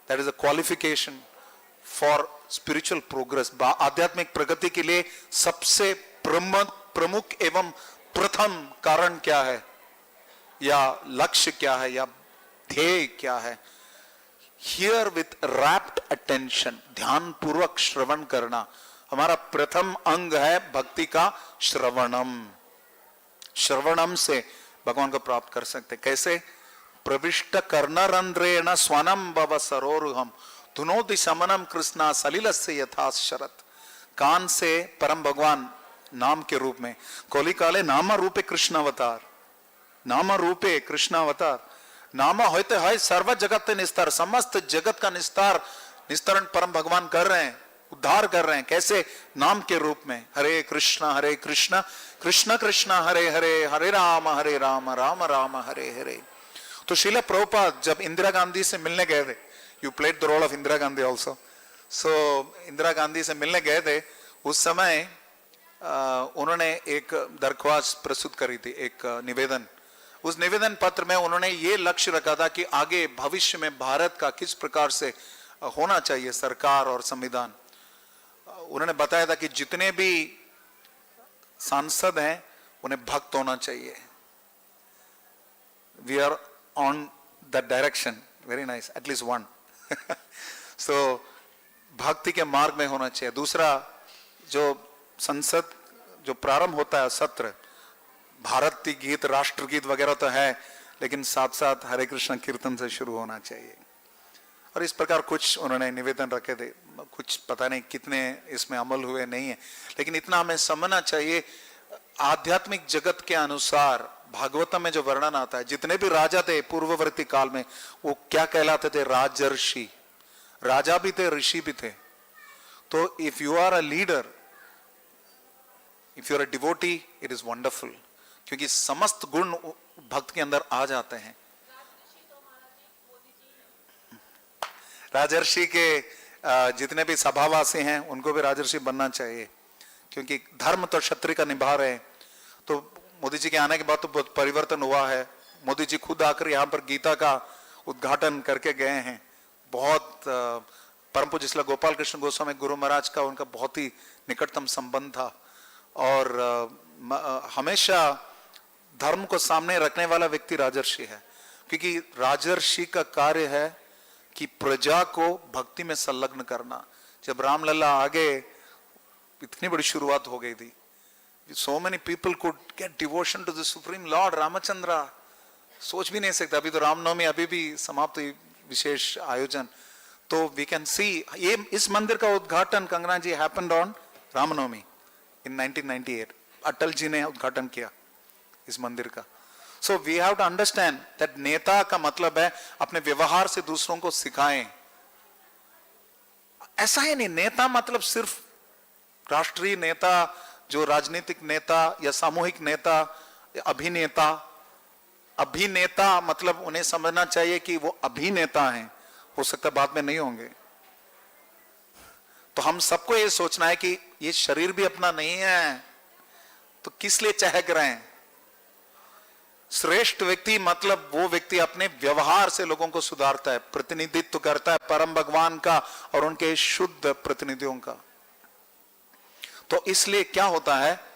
That is a qualification for spiritual progress. आध्यात्मिक प्रगति के लिए सबसे प्रमुख एवं प्रथम कारण क्या है, या लक्ष्य क्या है, या ध्येय क्या है? हियर विथ रैप्ट अटेंशन, ध्यान पूर्वक श्रवण करना। हमारा प्रथम अंग है भक्ति का श्रवणम। श्रवणम से भगवान को प्राप्त कर सकते। कैसे? प्रविष्ट कर्णरंध्रेण स्वनम भव सरोरुहम धुनोति समनम कृष्णा सलिलस्य यथा शरत। कान से परम भगवान नाम के रूप में, कोली काले नाम रूपे कृष्ण अवतार, नाम रूपे कृष्ण अवतार। नाम होते है सर्व जगत निस्तार, समस्त जगत का निस्तारण परम भगवान कर रहे हैं, उद्धार कर रहे हैं। कैसे? नाम के रूप में। हरे कृष्ण कृष्ण कृष्ण हरे हरे, हरे राम राम राम हरे हरे। तो श्रील प्रभुपाद जब इंदिरा गांधी से मिलने गए थे, you played the role of Indira Gandhi also, so Indira Gandhi से मिलने गए थे, उस समय उन्होंने एक दरख्वास्त प्रस्तुत करी थी, एक निवेदन। उस निवेदन पत्र में उन्होंने ये लक्ष्य रखा था कि आगे भविष्य में भारत का किस प्रकार से होना चाहिए सरकार और संविधान। उन्होंने बताया था कि जितने भी सांसद हैं उन्हें भक्त होना चाहिए। We are on that direction, very nice, at least one. So भक्ति के मार्ग में होना चाहिए। दूसरा, जो संसद जो प्रारंभ होता है सत्र, भारतीय गीत, राष्ट्रगीत वगैरह तो है, लेकिन साथ साथ हरे कृष्ण कीर्तन से शुरू होना चाहिए। और इस प्रकार कुछ उन्होंने निवेदन रखे थे। कुछ पता नहीं कितने इसमें अमल हुए नहीं है, लेकिन इतना हमें समझना चाहिए आध्यात्मिक जगत के अनुसार भागवतम में जो वर्णन आता है, जितने भी राजा थे पूर्ववर्ती काल में, वो क्या कहलाते थे? राजर्षि। राजा भी थे, ऋषि भी थे। तो if you are a leader, if you are a devotee, it is wonderful, क्योंकि समस्त गुण भक्त के अंदर आ जाते हैं। राजर्षि के जितने भी सभावासी हैं उनको भी राजर्षि बनना चाहिए, क्योंकि धर्म तो क्षत्रिय का निभा रहे हैं। तो मोदी जी के आने के बाद तो बहुत परिवर्तन हुआ है। मोदी जी खुद आकर यहाँ पर गीता का उद्घाटन करके गए हैं। बहुत परम पूज्य श्रील गोपाल कृष्ण गोस्वामी गुरु महाराज का उनका बहुत ही निकटतम संबंध था, और हमेशा धर्म को सामने रखने वाला व्यक्ति राजर्षि है, क्योंकि राजर्षि का कार्य है कि प्रजा को भक्ति में संलग्न करना। जब रामलला आगे, इतनी बड़ी शुरुआत हो गई थी, so many people could get devotion to the supreme lord Ramchandra, सोच भी नहीं सकते। अभी तो रामनवमी अभी भी समाप्त हुई, विशेष आयोजन। तो वी कैन सी, ये इस मंदिर का उद्घाटन Kangana ji happened on Ramnavami in 1998। Atal ji ने उद्घाटन किया इस मंदिर का। So we have to understand that नेता का मतलब है अपने व्यवहार से दूसरों को सिखाएं। ऐसा ही नहीं, नेता मतलब सिर्फ राष्ट्रीय नेता, जो राजनीतिक नेता या सामूहिक नेता या अभिनेता। अभिनेता मतलब उन्हें समझना चाहिए कि वो अभिनेता हैं, हो सकता बाद में नहीं होंगे। तो हम सबको ये सोचना है कि ये शरीर भी अपना नहीं है, तो किस लिए चहक रहे हैं? श्रेष्ठ व्यक्ति मतलब वो व्यक्ति अपने व्यवहार से लोगों को सुधारता है, प्रतिनिधित्व करता है परम भगवान का और उनके शुद्ध प्रतिनिधियों का। तो इसलिए क्या होता है,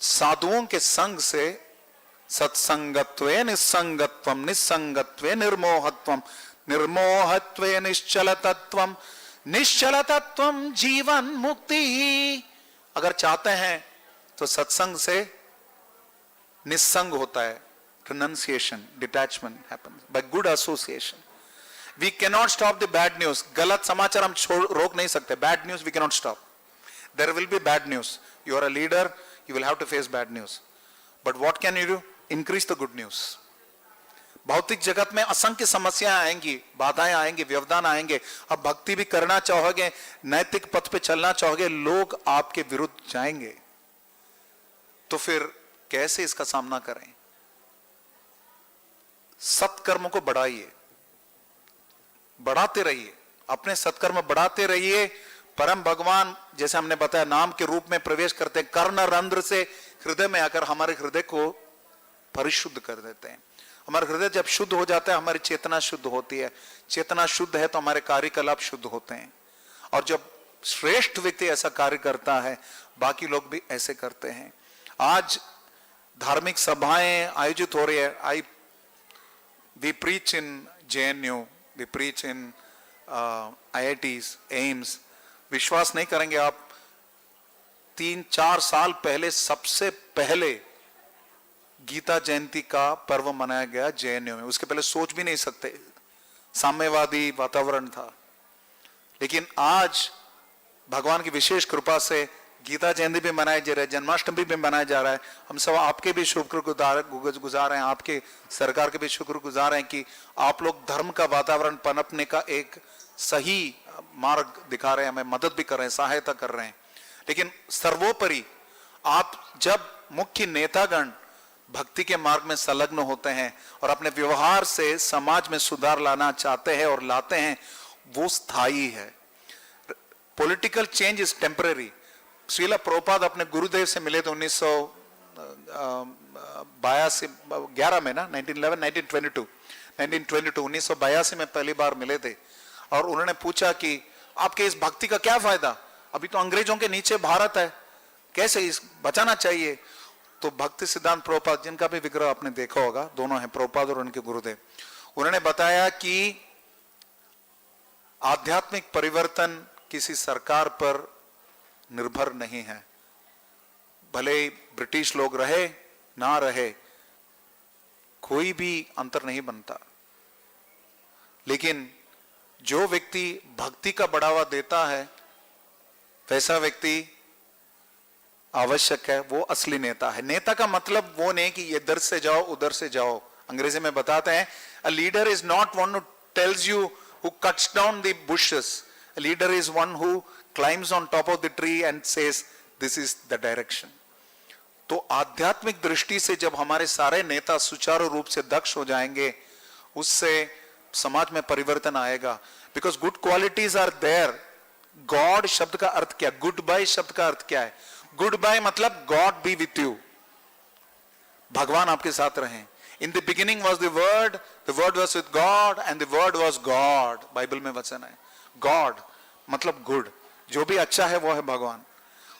साधुओं के संग से सत्संगत्वे निस्संगत्वम, निस्संगत्वे निर्मोहत्वम, निर्मोहत्वे निश्चलतत्वम, निश्चलतत्वम जीवन मुक्ति ही। अगर चाहते हैं तो सत्संग से निस्संग होता है, renunciation, detachment happens by good association. We cannot stop the bad news. गलत समाचार हम रोक नहीं सकते. Bad news we cannot stop. There will be bad news. You are a leader, you will have to face bad news. But what can you do? Increase the good news. भौतिक जगत में असंख्य समस्याएं आएंगी, बाधाएं आएंगी, व्यवधान आएंगे। अब भक्ति भी करना चाहोगे, नैतिक पथ पे चलना चाहोगे, लोग आपके विरुद्ध जाएंगे, तो फिर कैसे इसका सामना करें? सत्कर्म को बढ़ाइए, बढ़ाते रहिए, अपने सत्कर्म बढ़ाते रहिए। परम भगवान जैसे हमने बताया नाम के रूप में प्रवेश करते हैं, कर्ण रंध्र से हृदय में आकर हमारे हृदय को परिशुद्ध कर देते हैं। हमारा हृदय जब शुद्ध हो जाता है, हमारी चेतना शुद्ध होती है। चेतना शुद्ध है तो हमारे कार्यकलाप शुद्ध होते हैं। और जब श्रेष्ठ व्यक्ति ऐसा कार्य करता है, बाकी लोग भी ऐसे करते हैं। आज धार्मिक सभाएं आयोजित हो रही है। We preach in JNU, we preach in IITs, AIIMS. विश्वास नहीं करेंगे आप, 3-4 साल पहले सबसे पहले गीता जयंती का पर्व मनाया गया JNU में। उसके पहले सोच भी नहीं सकते, साम्यवादी वातावरण था। लेकिन आज भगवान की विशेष कृपा से गीता जयंती भी मनाई जा रहा है, जन्माष्टमी भी मनाया जा रहा है। हम सब आपके भी शुक्रगुजार हैं, आपके सरकार के भी शुक्रगुजार हैं कि आप लोग धर्म का वातावरण पनपने का एक सही मार्ग दिखा रहे हैं, हमें मदद भी कर रहे हैं, सहायता कर रहे हैं। लेकिन सर्वोपरि आप जब मुख्य नेतागण भक्ति के मार्ग में संलग्न होते हैं और अपने व्यवहार से समाज में सुधार लाना चाहते हैं और लाते हैं, वो स्थायी है। Political change is temporary. Srila Prabhupada अपने गुरुदेव से मिले थे 1911 में ना, 1922 में पहली बार मिले थे। और उन्होंने पूछा कि आपके इस भक्ति का क्या फायदा, अभी तो अंग्रेजों के नीचे भारत है, कैसे इस बचाना चाहिए। तो भक्ति सिद्धांत प्रभुपाद, जिनका भी विग्रह आपने देखा होगा, दोनों हैं प्रभुपाद और उनके गुरुदेव, उन्होंने बताया कि आध्यात्मिक परिवर्तन किसी सरकार पर निर्भर नहीं है। भले ब्रिटिश लोग रहे ना रहे, कोई भी अंतर नहीं बनता। लेकिन जो व्यक्ति भक्ति का बढ़ावा देता है, वैसा व्यक्ति आवश्यक है, वो असली नेता है। नेता का मतलब वो नहीं कि इधर से जाओ उधर से जाओ। अंग्रेजी में बताते हैं, a leader is not one who tells you who cuts down the bushes, a leader is one who climbs on top of the tree and says this is the direction. तो आध्यात्मिक दृष्टि से जब हमारे सारे नेता सुचारू रूप से दक्ष हो जाएंगे, उससे समाज में परिवर्तन आएगा। Because good qualities are there. God शब्द का अर्थ क्या, गुड बाय शब्द का अर्थ क्या है? गुड बाय मतलब गॉड बी विथ यू, भगवान आपके साथ रहें। In the beginning was the word was with God and the word was God. Bible में वचन है। गॉड मतलब गुड, जो भी अच्छा है वो है भगवान।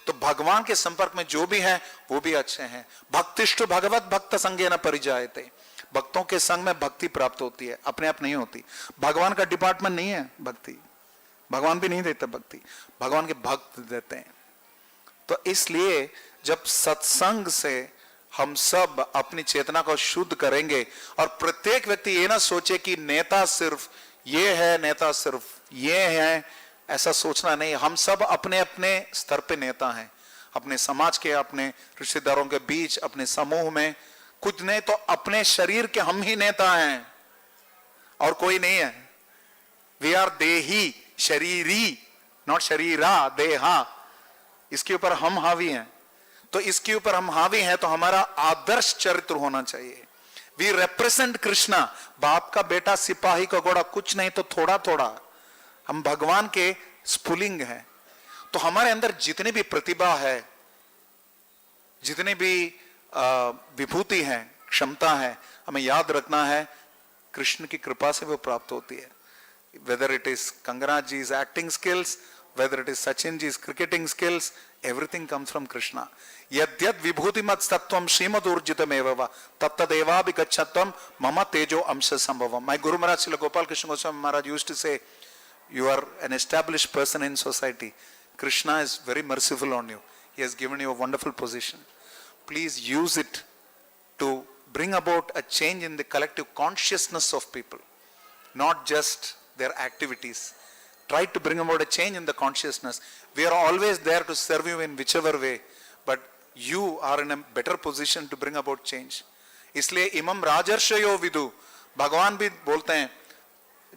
तो भगवान के संपर्क में जो भी है वो भी अच्छे हैं। भक्तिष्ठ भगवत भक्त संगे न परिजायते। भक्तों के संग में भक्ति प्राप्त होती है, अपने आप नहीं होती। भगवान का डिपार्टमेंट नहीं है भक्ति, भगवान भी नहीं देते भक्ति, भगवान के भक्त देते हैं। तो इसलिए जब सत्संग से हम सब अपनी चेतना को शुद्ध करेंगे और प्रत्येक व्यक्ति ये ना सोचे कि नेता सिर्फ ये है, नेता सिर्फ ये है, ऐसा सोचना नहीं। हम सब अपने अपने स्तर पे नेता हैं, अपने समाज के, अपने रिश्तेदारों के बीच, अपने समूह में। कुछ नहीं तो अपने शरीर के हम ही नेता हैं और कोई नहीं है। वी आर देही, शरीरी, नॉट शरीरा, देहा। इसके ऊपर हम हावी हैं। तो इसके ऊपर हम हावी हैं तो हमारा आदर्श चरित्र होना चाहिए। We represent Krishna. बाप का बेटा, सिपाही का घोड़ा, कुछ नहीं तो थोड़ा थोड़ा हम भगवान के स्फुलिंग हैं। तो हमारे अंदर जितनी भी प्रतिभा है, जितनी भी विभूति है, क्षमता है, हमें याद रखना है कृष्ण की कृपा से वो प्राप्त होती है. Whether it is Kangana ji's acting skills, whether it is Sachin ji's cricketing skills, everything comes from Krishna. Yadyad vibhutimat sattvam srimad urjitam evava tattadeva bigachatvam mama tejo amsha sambhavam. My Guru Maharaj Srila Gopal Krishna Goswami Maharaj used to say, you are an established person in society. Krishna is very merciful on you. He has given you a wonderful position. Please use it to bring about a change in the collective consciousness of people, not just their activities. Try to bring about a change in the consciousness. We are always there to serve you in whichever way, but you are in a better position to bring about change. इसलिए इमम राजर्षयो विदु, भगवान भी बोलते हैं,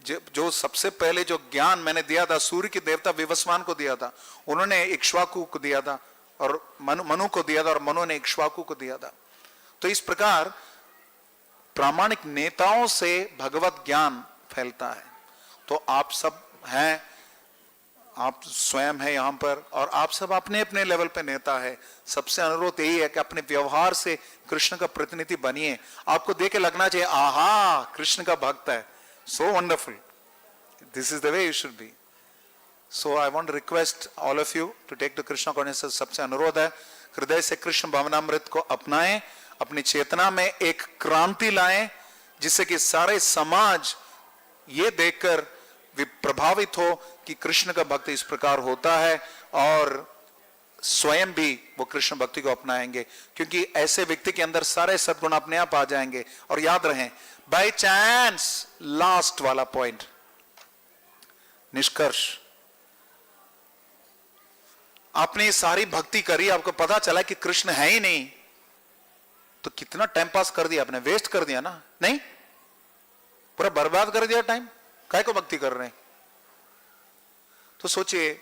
जो सबसे पहले जो ज्ञान मैंने दिया था सूर्य के देवता विवस्वान को दिया था, उन्होंने इक्ष्वाकु को दिया था और मनु को दिया था और मनु ने इक्ष्वाकु को दिया था. तो इस प्रकार प्रामाणिक नेताओं से भगवत ज्ञान फैलता है. तो आप सब हैं, आप स्वयं हैं यहाँ पर, और आप सब अपने अपने लेवल पे नेता है. सबसे अनुरोध यही है कि अपने व्यवहार से कृष्ण का प्रतिनिधि बनिए. आपको देख के लगना चाहिए, आहा कृष्ण का भक्त है, so wonderful. This is the way you should be. So I want to request all of you to take to Krishna consciousness. सबसे अनुरोध है, हृदय से कृष्ण भावनामृत को अपनाएं, अपनी चेतना में एक क्रांति लाएं, जिससे कि सारे समाज ये देखकर प्रभावित हो कि कृष्ण का भक्त इस प्रकार होता है, और स्वयं भी वो कृष्ण भक्ति को अपनाएंगे, क्योंकि ऐसे व्यक्ति के अंदर सारे सद्गुण अपने आप आ जाएंगे. और याद रहें, बाय चांस, लास्ट वाला पॉइंट, निष्कर्ष, आपने सारी भक्ति करी, आपको पता चला कि कृष्ण है ही नहीं, तो कितना टाइम पास कर दिया आपने, वेस्ट कर दिया ना. नहीं, पूरा बर्बाद कर दिया टाइम. काय को भक्ति कर रहे हैं? तो सोचिए,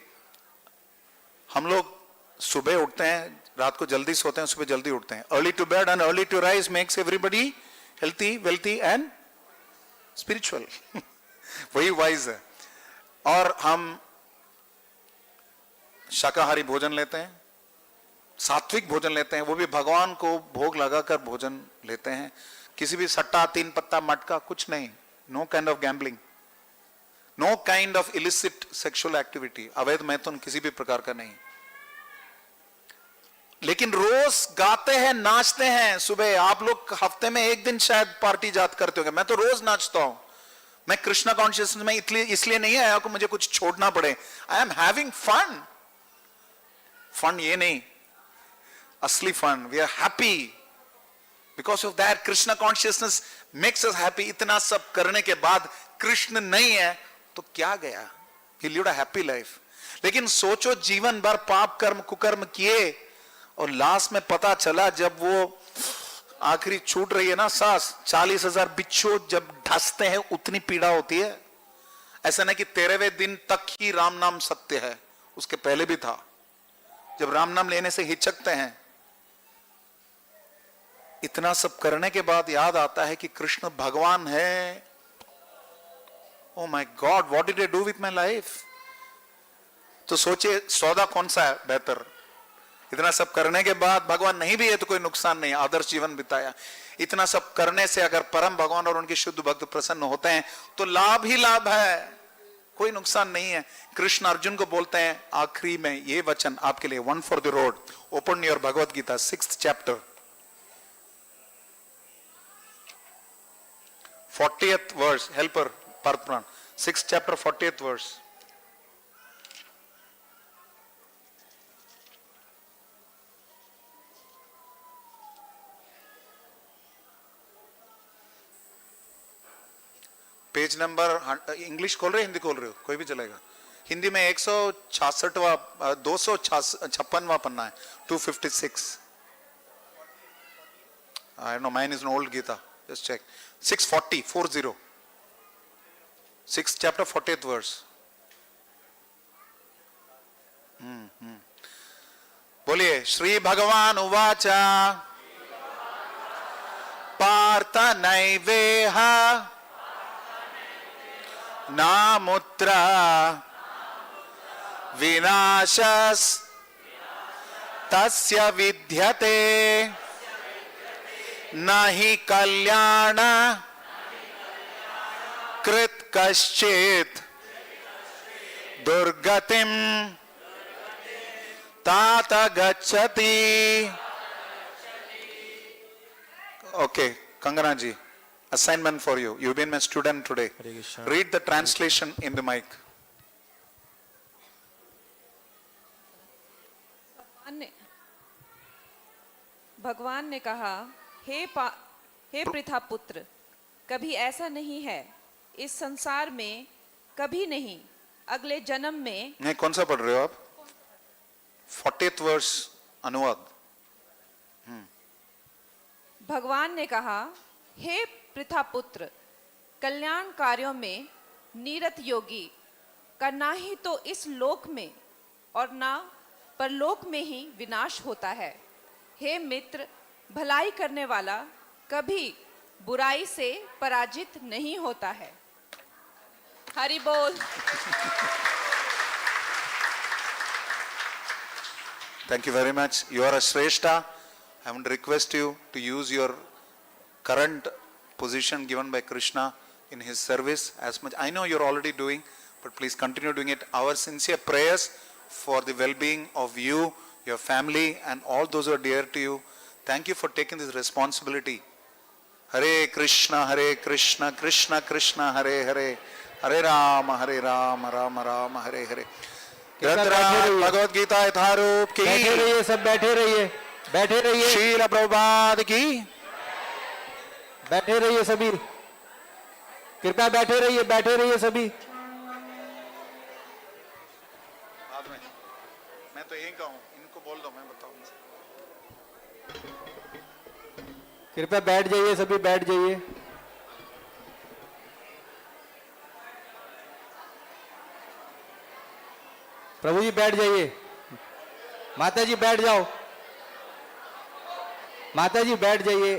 हम लोग सुबह उठते हैं, रात को जल्दी सोते हैं, सुबह जल्दी उठते हैं. Early to bed and early to rise makes everybody healthy, wealthy and spiritual. वही वाइज है. और हम शाकाहारी भोजन लेते हैं, सात्विक भोजन लेते हैं, वो भी भगवान को भोग लगाकर भोजन लेते हैं. किसी भी सट्टा, तीन पत्ता, मटका, कुछ नहीं. Know kind of gambling, know kind of illicit sexual activity, अवैध मैथुन किसी भी प्रकार का नहीं. लेकिन रोज गाते हैं, नाचते हैं. सुबह आप लोग हफ्ते में एक दिन शायद पार्टी जात करते होंगे, मैं तो रोज नाचता हूं. मैं कृष्णा कॉन्शियसनेस में इसलिए नहीं आया कि मुझे कुछ छोड़ना पड़े. I am having fun. Fun ये नहीं, असली fun, we are happy because of that. Krishna consciousness makes us happy. इतना सब करने के बाद कृष्ण नहीं है तो क्या गया? We lived a happy life. लेकिन सोचो, जीवन भर पाप कर्म कुकर्म किए, और लास्ट में पता चला जब वो आखिरी छूट रही है ना सांस, 40,000 बिच्छू जब ढसते हैं उतनी पीड़ा होती है. ऐसा नहीं कि 13वें दिन तक ही राम नाम सत्य है, उसके पहले भी था. जब राम नाम लेने से हिचकते हैं, इतना सब करने के बाद याद आता है कि कृष्ण भगवान है. Oh my God, what did I do with my life? तो सोचिए, सौदा कौन सा है बेहतर? इतना सब करने के बाद भगवान नहीं भी है तो कोई नुकसान नहीं, आदर्श जीवन बिताया. इतना सब करने से अगर परम भगवान और उनके शुद्ध भक्त प्रसन्न होते हैं तो लाभ ही लाभ है, कोई नुकसान नहीं है. कृष्ण अर्जुन को बोलते हैं आखिरी में ये वचन आपके लिए, one for the road. Open your Bhagavad Gita 6th chapter 40th verse. हेल्पर पार्थप्राण 6th chapter 40th verse. Page number, English खोल रहे हो हिंदी खोल रहे हो, कोई भी चलेगा. हिंदी में 166वां 256वां पन्ना है, 256. I know mine is an old Gita. Just check. 640. 6th chapter 40th verse. बोलिए, श्री भगवान उवाचा पार्थ नैवेह नामुत्र विनाशस् तस्य विद्यते नहि कल्याण कृत कश्चित दुर्गतिम तात गच्छति. Okay, Kangana ji, assignment for you. You've been my student today. Read the translation in the mic. भगवान ने कहा, हे पृथा पुत्र, कभी ऐसा नहीं है, इस संसार में कभी नहीं, अगले जन्म में. नहीं, कौन सा पढ़ रहे हो आप? 40th वर्ष अनुवाद. भगवान ने कहा, हे पृथा पुत्र, कल्याण कार्यों में निरत योगी का ना ही तो इस लोक में और ना परलोक में ही विनाश होता है. हे मित्र, भलाई करने वाला कभी बुराई से पराजित नहीं होता है. हरि बोल. Thank you very much. You are a Shrestha. I want to request you to use your current position given by Krishna in his service as much. I know you're already doing, but please continue doing it. Our sincere prayers for the well-being of you, your family, and all those who are dear to you. Thank you for taking this responsibility. Hare Krishna, Krishna Krishna, Hare Hare, Hare Rama, Rama Rama, Hare Hare. Bhagavad Gita यथारूप की. बैठे रहिए, सब बैठे रहिए, बैठे रहिए. शील प्रभुपाद की. बैठे रहिए सभी, कृपया बैठे रहिए सभी. बाद में मैं तो यही कहूँ, इनको बोल दो, मैं बताऊंगा. कृपया बैठ जाइए सभी, बैठ जाइए. प्रभु जी बैठ जाइए. माता जी बैठ जाओ. माता जी बैठ जाइए.